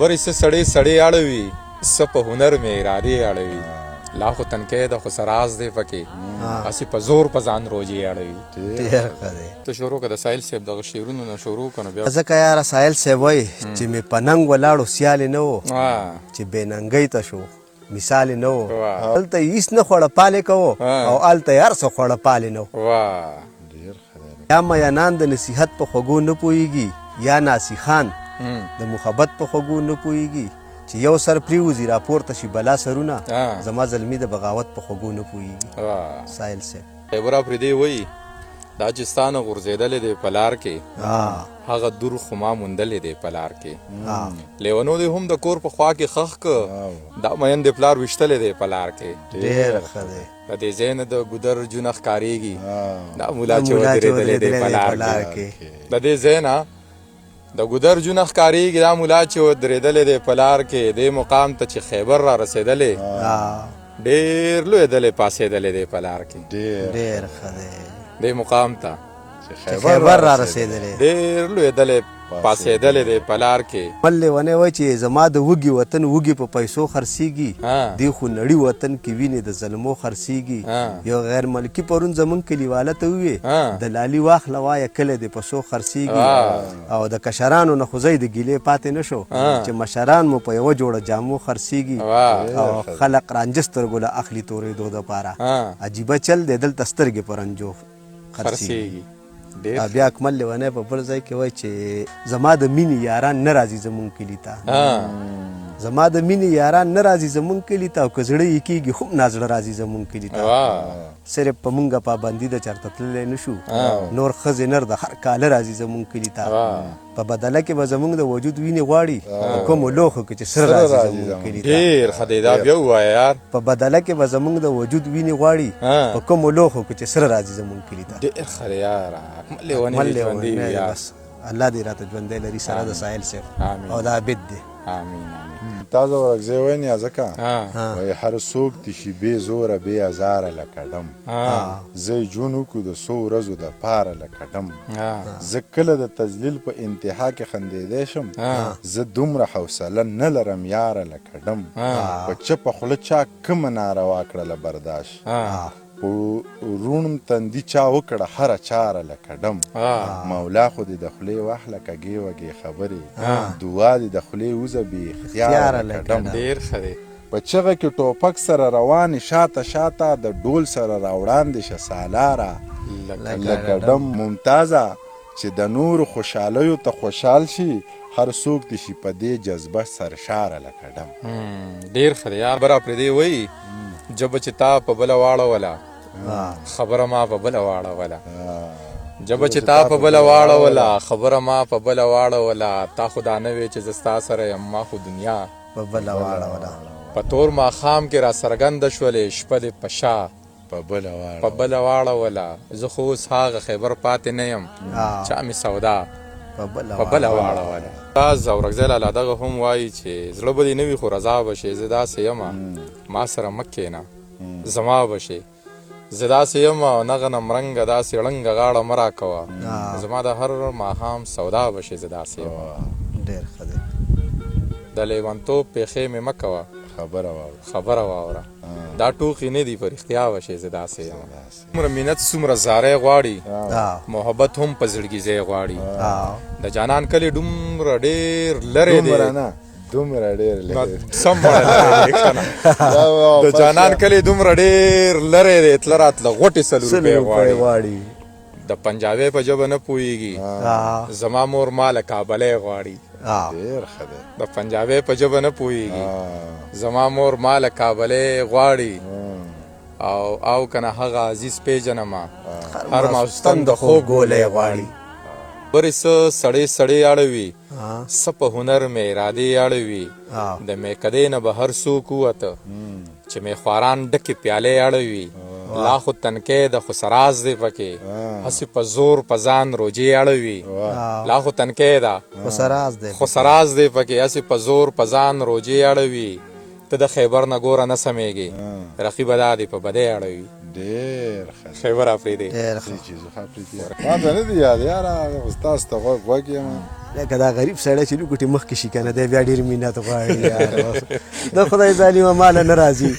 ورې څه سړی سړی اړوي څه په هنر مې ارادې اړوي لا خو تنکۍ د خو سراز دی پکې هسې په زور په ځان روجې اړوي ډېر ښه دی. ته شروع که د ساحل صاحب دغه شعرونو نه شروع که نو بیا ځکه یاره ساحل صاحب وایي چې مې په ننګ ولاړو سیال یې نه و چې بې ننګۍ ته شو مثال یې نه و هلته یې هېڅ نه خوړه پالې کوو او هلته یې هر څه خوړه پالې نه و. یا میانان د نصیحت په خوږو نه پوهېږي یا ناسیخان د محبت په خوږو نه پوهېږي چې یو سر پریوځي راپورته شي بلا سرونه زما زلمي د بغاوت په خوږو نه پوهېږي. ساحل صاحب خیبره پرې دی وایي دا چې ستا نه غورځېدلی دی په لار کې هغه دور خو ما موندلی دی په لار کې لیونو دی هم د کور په خوا کې خښ که دا مین د پلار ویشتلی دی په لار کې ډېر ښه دی. د دې ځای نه د ګودر جونه ښکارېږي دا مولا چې ودرېدلی دی په لار کې د دې ځای نه د ګودر جونه ښکارېږي دا مولا چې ودرېدلی دی په لار کې دې مقام ته چې خیبر را رسېدلی ډېر لوی دلی پاسېدلی دی په لار کې ډېر ښه دی. دې مقام ته خیبر را رسېدلی ډېر لوی دلی پاسېدلی دی په لار کې مل لیونی وایي چې زما د وږي وطن وږي په پیسو خرڅېږي دې خو نړي وطن کې وینې د ظلمو خرڅېږي. یو غیر ملکي پرون زمونږ کلیواله ته ووې د لالي واخله وایه کلی د پسو خرڅېږي او د کشرانو نه خو ځی د ګیلې پاتې نه شو چې مشران مو په یوه جوړه جامو خرڅېږي او خلق رانجه سترګو له اخلي تورېدو دپاره عجیبه چل دی دلته سترګې په رنجو خرڅېږي. بیا اکمل لیونی په بل ځای کې وایي چې زما د مینې یاران نه راځي زمونږ کلي ته زما د مینې یاران نه راځي زمونږ کلي ته او که زړه یې کېږي هم نازړه راځي زمونږ کلي ته صرف په مونږه پابندي د چېرته تللی نه شو نور ښځې نر د هر کاله راځي زمونږ کلي ته په بدله کې به زمونږ د وجود وینې غواړي په کومو لوښو کې چې سره راځي زمونږ کلي ته ډېر ښه دی دا بیا ووایه یار په بدله کې به زمونږ د وجود وینې غواړي په کومو لوښو کې چې سره راځي زمونږ کلي ته ډېر ښه دی یاره لیونی بس الله دې راته ژوندی لري سره د ساحل صاحب او دا عبد دی. آمین آمین. تازه ورکزی ویني ځکه وایي هر څوک دي شي بې زوره بې ازاره لکه ډم زه ژوند وکړو د څو ورځو دپاره لکه ډم زه کله د تذلیل په انتها کې خندېدی شم زه دومره حوصله نه لرم یاره لکه ډم په چپه خوله چا کومه ناروا کړله برداشت په روڼم تندي چا وکړه هره چاره لکه ډم مولا خو دې د خولې واخله کږې وږې خبرې دعا دې د خولې وځه بې اختیاره لکه ډم ډېر ښه دی. په چغه کې ټوپک سره روانې شاته شاته د ډول سره راوړاندې شه سالاره لکه ډم ممتازه چې د نورو خوشحالیو ته خوشحال شي هر څوک دې شي په دې جذبه سرشاره لکه ډم. ډېر ښه دی یار بره پرېدی وایي جبه چې تا په بله واړوله خبره ما په بله واړوله جبه چې تا په بله واړوله خبره ما په بله واړوله تا خو دا نه وې چې زه ستا سره یم ما خو دنیا په بله واړوله په تور ماښام کې را څرګنده شولې شپه دې په شا په بله واړوله زه خو اوس هغه خیبر پاتې نه یم چا مې سودا په بله واړوله. دا زورکزی لالا دغه هم وایي چې زړه به دې نه وي خو رضا به شې زه داسې یمه ما سره مه کښېنه زما به شې زه داسې یم او نه غنم رنګه داسې ړنګه غاړه مه راکوه زما د هر ماښام سودا به شې زه داسې یم. ډېر ښه دی. د لیونتوب پیښې مې مه کوه خبره واوره دا ټوکې نه دي په رښتیا به شې زه داسې یم. څومره مینت څومره زاری غواړي محبت هم په زړګي غواړي د جانان کلی دومره ډېر لرې دی دومره ډېر سم د جانان کلی دومره ډېر لرې دی تله راتله غوټې 100 روپۍ غواړي د پنجابۍ په ژبه نه پوهېږي زما مور ما له کابلی غواړي د پنجابۍ په ژبه نه پوهېږي زما مور ما له کابلی غواړي او کنه هغه عزیز پیژنمه هر ماوستن د خوب ګولی غواړي ورې څه سړی سړی اړوي څه په هنر مې ارادې اړوي د میکدې نه به هر څوک ووته چې مې خواران ډکې پیالې اړوي لا خو تنکۍ د خو سراز دی پکې هسې په زور په ځان روجې اړوي لا خو تنکۍ ده خو سراز دی پکې هسې په زور په ځان روجې اړوي ته د خیبر نه ګوره نه سمیږي رقیبه دا دی په بدۍ اړوي ډېر ښه دی. خیبر افریدي ډېر ښه. څه چیز خو افریدي ما ته نه دی یاد یاره خو ستاسو ته غوږ یم. لکه دا غریب سړی چې لوګوټې مخکې شي که نه دی بیا ډېر مینت غواړي یار د خدای ظالمه ماله نه راځي